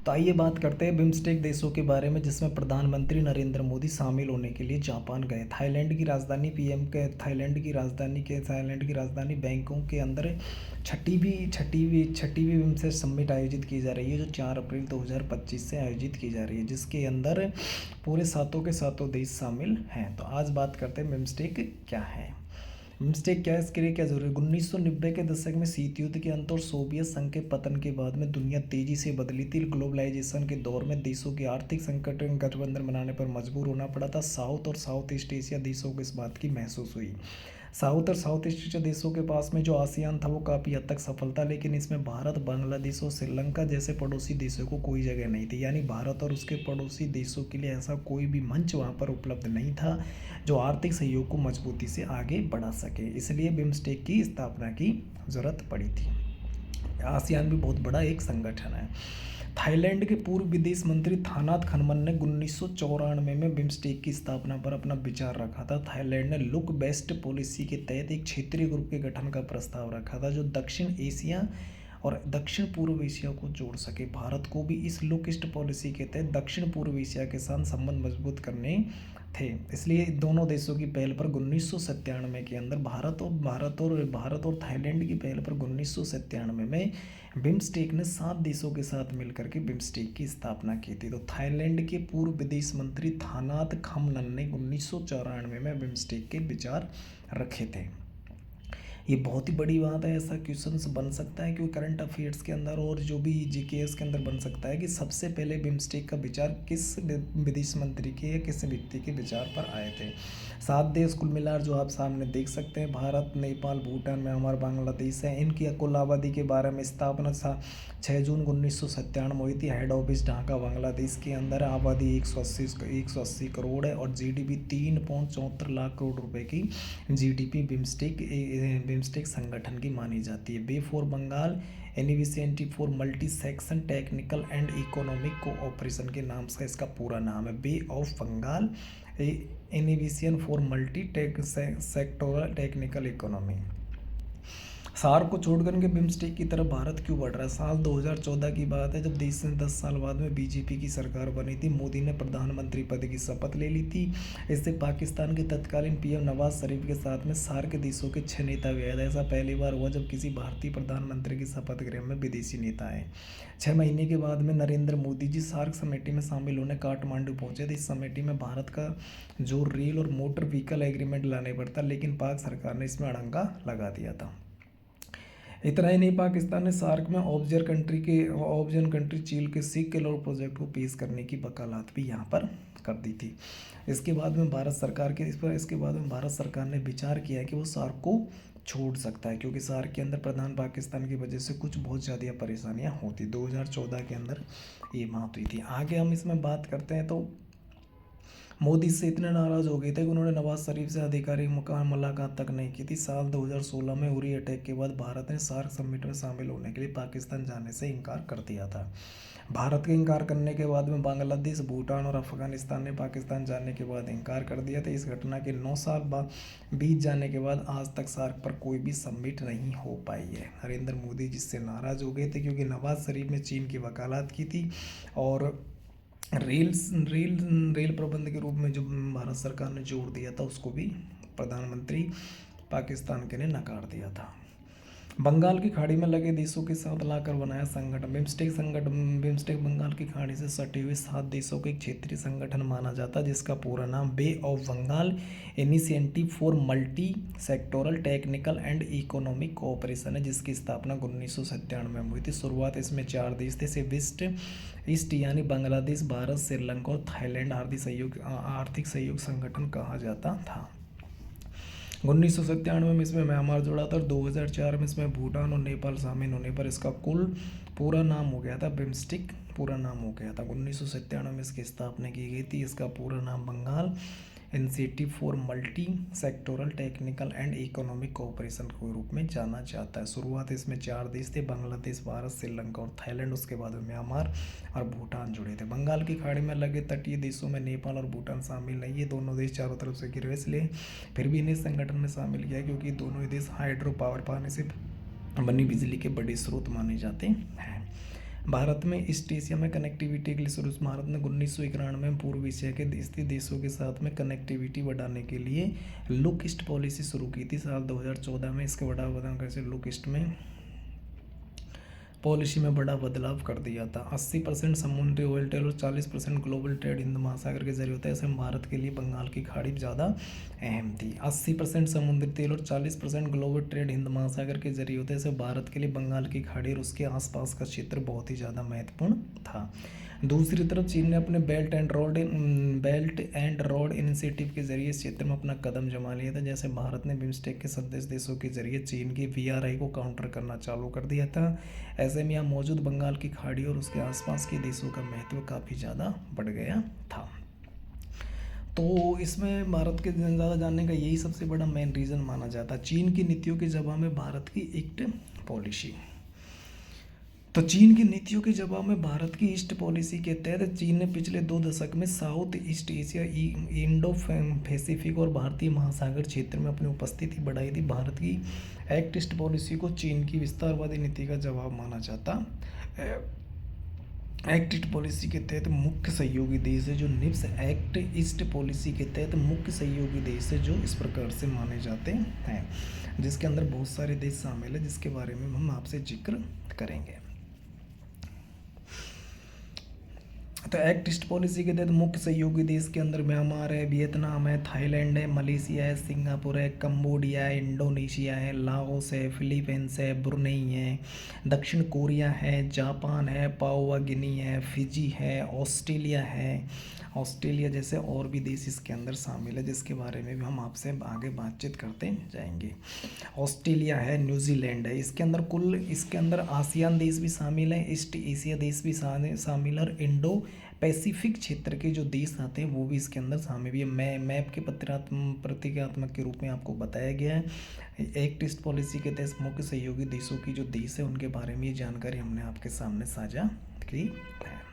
तो आइए बात करते हैं बिम्स्टेक देशों के बारे में, जिसमें प्रधानमंत्री नरेंद्र मोदी शामिल होने के लिए जापान गए। थाईलैंड की राजधानी बैंकॉक के अंदर छठीवीं बिम्स्टेक समिट आयोजित की जा रही है, जो 4 अप्रैल 2025 से आयोजित की जा रही है, जिसके अंदर पूरे सातों के सातों देश शामिल हैं। तो आज बात करते हैं बिम्स्टेक क्या है। बिम्स्टेक क्या है, इसके लिए क्या जरूरी है। 1990 के दशक में शीत युद्ध के अंत और सोवियत संघ के पतन के बाद में दुनिया तेजी से बदली थी। ग्लोबलाइजेशन के दौर में देशों के आर्थिक संकट गठबंधन बनाने पर मजबूर होना पड़ा था। साउथ और साउथ ईस्ट एशिया देशों को इस बात की महसूस हुई। साउथ और साउथ ईस्ट एशिया देशों के पास में जो आसियान था वो काफ़ी हद तक सफल था, लेकिन इसमें भारत, बांग्लादेश और श्रीलंका जैसे पड़ोसी देशों को कोई जगह नहीं थी। यानी भारत और उसके पड़ोसी देशों के लिए ऐसा कोई भी मंच वहाँ पर उपलब्ध नहीं था जो आर्थिक सहयोग को मजबूती से आगे बढ़ा सके। इसलिए बिम्स्टेक की स्थापना की जरूरत पड़ी थी। आसियान भी बहुत बड़ा एक संगठन है। थाईलैंड के पूर्व विदेश मंत्री थानात खनमन ने 1994 में बिम्स्टेक की स्थापना पर अपना विचार रखा था। थाईलैंड ने लुक बेस्ट पॉलिसी के तहत एक क्षेत्रीय ग्रुप के गठन का प्रस्ताव रखा था, जो दक्षिण एशिया और दक्षिण पूर्व एशिया को जोड़ सके। भारत को भी इस लुक ईस्ट पॉलिसी के तहत दक्षिण पूर्व एशिया के साथ संबंध मजबूत करने थे। इसलिए दोनों देशों की पहल पर 1997 के अंदर भारत और थाईलैंड की पहल पर 1997 में बिम्स्टेक ने 7 देशों के साथ मिलकर के बिम्स्टेक की स्थापना की थी। तो थाईलैंड के पूर्व विदेश मंत्री थानात खमनन ने 1994 में बिम्स्टेक के विचार रखे थे। ये बहुत ही बड़ी बात है। ऐसा क्वेश्चंस बन सकता है क्योंकि करंट अफेयर्स के अंदर और जो भी जीकेएस के अंदर बन सकता है कि सबसे पहले बिम्स्टेक का विचार किस विदेश मंत्री के या किस व्यक्ति के विचार पर आए थे। 7 देश कुल मिलाकर जो आप सामने देख सकते हैं, भारत, नेपाल, भूटान, म्यांमार, बांग्लादेश है। इनकी कुल आबादी के बारे में स्थापना 6 जून 1997 हुई थी। हेड ऑफिस ढाका बांग्लादेश के अंदर है। आबादी 180 करोड़ है और जीडीपी 3.74 लाख करोड़ रुपए की जीडीपी बिम्स्टेक संगठन की मानी जाती है। Bay for Bengal initiative for multi section technical and economic cooperation के नाम से इसका पूरा नाम है। बे ऑफ बंगाल एनिविशन for multi sectoral technical economy. SAARC को छोड़कर के बिम्स्टेक की तरफ भारत क्यों बढ़ रहा है। साल 2014 की बात है, जब देश से 10 साल बाद में बीजेपी की सरकार बनी थी। मोदी ने प्रधानमंत्री पद की शपथ ले ली थी। इससे पाकिस्तान के तत्कालीन पीएम नवाज शरीफ के साथ में सार्क देशों के 6 नेता भी आए थे। ऐसा पहली बार हुआ जब किसी भारतीय प्रधानमंत्री की शपथ गृह में विदेशी नेता आए। 6 महीने के बाद में नरेंद्र मोदी जी सार्क समिति में शामिल होने काठमांडू पहुंचे थे। इस समिति में भारत का जो रेल और मोटर व्हीकल एग्रीमेंट लाने पड़ता, लेकिन पाक सरकार ने इसमें अड़ंगा लगा दिया था। इतना ही नहीं, पाकिस्तान ने सार्क में ऑब्जन कंट्री चील के 6 करोड़ प्रोजेक्ट को पेश करने की वकालत भी यहाँ पर कर दी थी। इसके बाद में भारत सरकार ने विचार किया कि वो सार्क को छोड़ सकता है, क्योंकि सार्क के अंदर प्रधान पाकिस्तान की वजह से कुछ बहुत ज़्यादा परेशानियाँ होती। 2014 के अंदर ये बात हुई थी। आगे हम इसमें बात करते हैं तो मोदी से इतने नाराज़ हो गए थे कि उन्होंने नवाज शरीफ से आधिकारिक मुलाकात तक नहीं की थी। साल 2016 में उरी अटैक के बाद भारत ने सार्क समिट में शामिल होने के लिए पाकिस्तान जाने से इनकार कर दिया था। भारत के इनकार करने के बाद में बांग्लादेश, भूटान और अफगानिस्तान ने पाकिस्तान जाने के बाद इनकार कर दिया था। इस घटना के 9 साल बाद बीत जाने के बाद आज तक सार्क पर कोई भी समिट नहीं हो पाई है। नरेंद्र मोदी जिससे नाराज़ हो गए थे क्योंकि नवाज शरीफ ने चीन की वकालत की थी और रेल प्रबंध के रूप में जो भारत सरकार ने जोड़ दिया था, उसको भी प्रधानमंत्री पाकिस्तान के ने नकार दिया था। बंगाल की खाड़ी में लगे देशों के साथ लाकर बनाया संगठन बिम्स्टेक बंगाल की खाड़ी से सटे हुए 7 देशों का एक क्षेत्रीय संगठन माना जाता है, जिसका पूरा नाम bay of Bengal initiative for multi sectoral technical and economic cooperation है, जिसकी स्थापना 1997 में हुई थी। शुरुआत इसमें 4 देश थे, से वेस्ट ईस्ट यानी बांग्लादेश, भारत, श्रीलंका और थाईलैंड आर्थिक सहयोग संगठन कहा जाता था। 1997 में इसमें म्यांमार जुड़ा था और 2004 में इसमें भूटान और नेपाल शामिल होने पर इसका पूरा नाम हो गया था बिम्स्टेक। 1997 में इसकी स्थापना की गई थी। इसका पूरा नाम Bengal initiative for multi sectoral technical and economic cooperation के रूप में जाना जाता है। शुरुआत इसमें 4 देश थे, बांग्लादेश, भारत, श्रीलंका और थाईलैंड। उसके बाद में म्यांमार और भूटान जुड़े थे। बंगाल की खाड़ी में लगे तटीय देशों में नेपाल और भूटान शामिल नहीं। ये दोनों देश चारों तरफ से घिरे, इसलिए फिर भी इन्हें संगठन में शामिल किया क्योंकि दोनों ही देश हाइड्रो पावर पाने से बनी बिजली के बड़े स्रोत माने जाते हैं। भारत में ईस्ट एशिया में कनेक्टिविटी के लिए शुरू भारत ने 1991 में पूर्व एशिया के स्थित देशों के साथ में कनेक्टिविटी बढ़ाने के लिए लुक ईस्ट पॉलिसी शुरू की थी। साल 2014 में इसके बढ़ावा कैसे लुक ईस्ट में पॉलिसी में बड़ा बदलाव कर दिया था। 80% समुद्री ऑयल ट्रेड और 40% ग्लोबल ट्रेड हिंद महासागर के जरिए होता है। ऐसे भारत के लिए बंगाल की खाड़ी ज़्यादा अहम थी। 80% समुद्री तेल और 40% ग्लोबल ट्रेड हिंद महासागर के जरिए होता है। ऐसे भारत के लिए बंगाल की खाड़ी और उसके आसपास का क्षेत्र बहुत ही ज़्यादा महत्वपूर्ण था। दूसरी तरफ चीन ने अपने बेल्ट एंड रोड इनिशिएटिव के जरिए इस क्षेत्र में अपना कदम जमा लिया था। जैसे भारत ने बिम्स्टेक के सदस्य देशों के जरिए चीन की VRI को काउंटर करना चालू कर दिया था। ऐसे में यहाँ मौजूद बंगाल की खाड़ी और उसके आसपास के देशों का महत्व काफ़ी ज़्यादा बढ़ गया था। तो इसमें भारत के ज़्यादा जानने का यही सबसे बड़ा मेन रीज़न माना जाता है। चीन की नीतियों के जवाब में भारत की ईस्ट पॉलिसी। तो चीन की नीतियों के जवाब में भारत की ईस्ट पॉलिसी के तहत चीन ने पिछले 2 दशक में south east Asia, Indo Pacific और भारतीय महासागर क्षेत्र में अपनी उपस्थिति बढ़ाई थी। भारत की एक्ट ईस्ट पॉलिसी को चीन की विस्तारवादी नीति का जवाब माना जाता है। एक्ट ईस्ट पॉलिसी के तहत मुख्य सहयोगी देश है जो निप्स एक्ट ईस्ट पॉलिसी के तहत मुख्य सहयोगी देश है जो इस प्रकार से माने जाते हैं, जिसके अंदर बहुत सारे देश शामिल है, जिसके बारे में हम आपसे जिक्र करेंगे। तो एक्ट ईस्ट पॉलिसी के तहत मुख्य सहयोगी देश के अंदर म्यांमार है, वियतनाम है, थाईलैंड है, मलेशिया है, सिंगापुर है, कंबोडिया है, इंडोनेशिया है, लाओस है, फिलीपींस है, ब्रुनेई है, दक्षिण कोरिया है, जापान है, पापुआ गिनी है, फिजी है, ऑस्ट्रेलिया है। ऑस्ट्रेलिया जैसे और भी देश इसके अंदर शामिल है, जिसके बारे में भी हम आपसे आगे बातचीत करते जाएंगे। ऑस्ट्रेलिया है, न्यूजीलैंड है। इसके अंदर आसियान देश भी शामिल है, ईस्ट एशिया देश भी शामिल है और इंडो पैसिफिक क्षेत्र के जो देश आते हैं वो भी इसके अंदर शामिल भी है। मैप के प्रतीकात्मक के रूप में आपको बताया गया है। एक्ट ईस्ट पॉलिसी के तहत मुख्य सहयोगी देशों की जो देश है उनके बारे में ये जानकारी हमने आपके सामने साझा की है।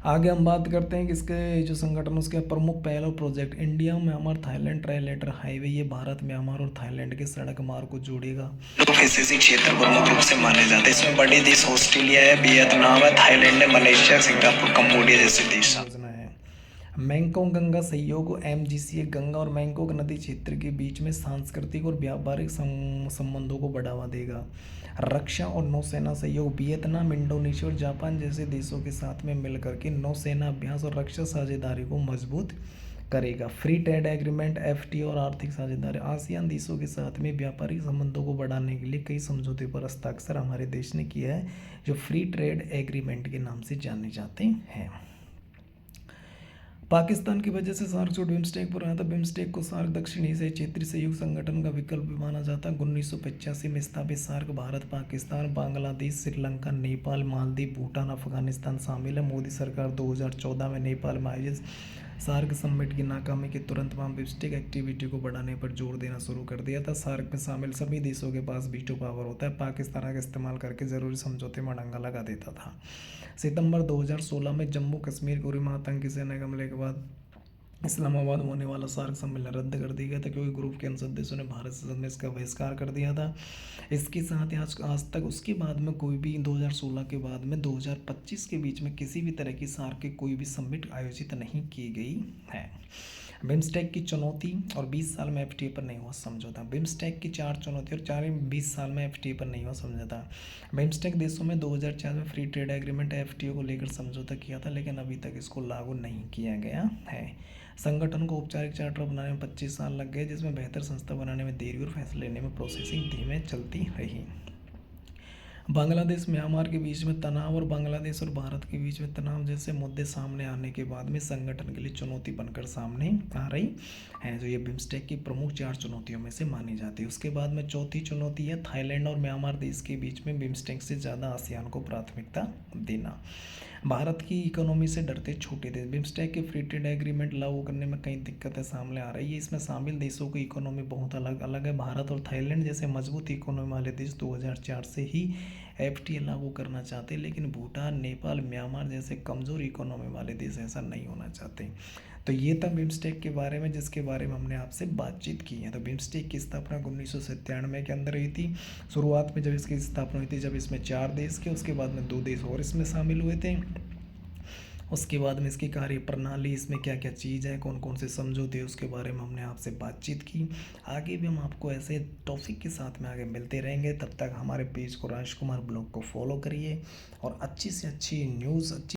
आगे हम बात करते हैं कि इसके जो संगठन उसके प्रमुख पहल और project India Myanmar Thailand trilateral highway, ये भारत म्यांमार और थाईलैंड के सड़क मार्ग को जोड़ेगा। तो किसी क्षेत्र प्रमुख रूप से माने जाते हैं। इसमें बड़े देश ऑस्ट्रेलिया है, वियतनाम है, थाईलैंड है, मलेशिया, सिंगापुर, कंबोडिया जैसे देश। मैंगकोंग गंगा सहयोग MGCA गंगा और मैंगकोंग नदी क्षेत्र के बीच में सांस्कृतिक और व्यापारिक संबंधों को बढ़ावा देगा। रक्षा और नौसेना सहयोग वियतनाम, इंडोनेशिया और जापान जैसे देशों के साथ में मिलकर के नौसेना अभ्यास और रक्षा साझेदारी को मजबूत करेगा। फ्री ट्रेड एग्रीमेंट FTA और आर्थिक साझेदारी आसियान देशों के साथ में व्यापारिक संबंधों को बढ़ाने के लिए कई समझौते पर हस्ताक्षर हमारे देश ने किया है, जो फ्री ट्रेड एग्रीमेंट के नाम से जाने जाते हैं। पाकिस्तान की वजह से सार्क जो बिम्स्टेक पर आया था। बिम्स्टेक को सार्क दक्षिण एशियाई क्षेत्रीय सहयोग संगठन का विकल्प भी माना जाता है। 1985 में स्थापित सार्क भारत, पाकिस्तान, बांग्लादेश, श्रीलंका, नेपाल, मालदीव, भूटान, अफगानिस्तान शामिल है। मोदी सरकार 2014 में नेपाल में आयोजित सार्क समिट की नाकामी के तुरंत बाद बिम्स्टेक एक्टिविटी को बढ़ाने पर जोर देना शुरू कर दिया था। सार्क में शामिल सभी देशों के पास वीटो पावर होता है। पाकिस्तान का इस्तेमाल करके ज़रूरी समझौते में अड़ंगा लगा देता था। सितंबर 2016 में जम्मू कश्मीर को उरी आतंकी सेना के हमले के बाद इस्लामाबाद में होने वाला सार्क सम्मेलन रद्द कर दिया गया था, क्योंकि ग्रुप के अन्य सदस्यों ने भारत से इसका बहिष्कार कर दिया था। इसके साथ ही आज तक उसके बाद में कोई भी 2016 के बाद में 2025 के बीच में किसी भी तरह की सार्क की कोई भी समिट आयोजित नहीं की गई है। बिम्स्टेक की चुनौती और 20 साल में FTA पर नहीं हुआ समझौता। बिम्स्टेक की 4 चुनौती और 20 साल में FTA पर नहीं हुआ समझौता। बिम्स्टेक देशों में 2004 में फ्री ट्रेड एग्रीमेंट FTA को लेकर समझौता किया था, लेकिन अभी तक इसको लागू नहीं किया गया है। संगठन को औपचारिक चार्टर बनाने में 25 साल लग गए, जिसमें बेहतर संस्था बनाने में देरी और फैसले लेने में प्रोसेसिंग धीमे चलती रही। बांग्लादेश म्यांमार के बीच में तनाव और बांग्लादेश और भारत के बीच में तनाव जैसे मुद्दे सामने आने के बाद में संगठन के लिए चुनौती बनकर सामने आ रही है, जो ये बिम्स्टेक की प्रमुख 4 चुनौतियों में से मानी जाती है। उसके बाद में चौथी चुनौती है थाईलैंड और म्यांमार देश के बीच में बिम्स्टेक से ज़्यादा आसियान को प्राथमिकता देना। भारत की इकोनॉमी से डरते छोटे देश। बिम्स्टेक के फ्री ट्रेड एग्रीमेंट लागू करने में कई दिक्कतें सामने आ रही है। इसमें शामिल देशों की इकोनॉमी बहुत अलग अलग है। भारत और थाईलैंड जैसे मजबूत इकोनॉमी वाले देश 2004 से ही एफटीए लागू करना चाहते, लेकिन भूटान, नेपाल, म्यांमार जैसे कमज़ोर इकोनॉमी वाले देश ऐसा नहीं होना चाहते। तो ये था बिम्स्टेक के बारे में, जिसके बारे में हमने आपसे बातचीत की है। तो बिम्स्टेक की स्थापना 1997 के अंदर हुई थी। शुरुआत में जब इसकी स्थापना हुई थी, जब इसमें 4 देश के, उसके बाद में 2 देश और इसमें शामिल हुए थे। उसके बाद में इसकी कार्य प्रणाली, इसमें क्या क्या चीज़ है, कौन कौन से समझौते हैं, उसके बारे में हमने आपसे बातचीत की। आगे भी हम आपको ऐसे टॉपिक के साथ में आगे मिलते रहेंगे। तब तक हमारे पेज को राजकुमार ब्लॉग को फॉलो करिए और अच्छी से अच्छी न्यूज़, अच्छी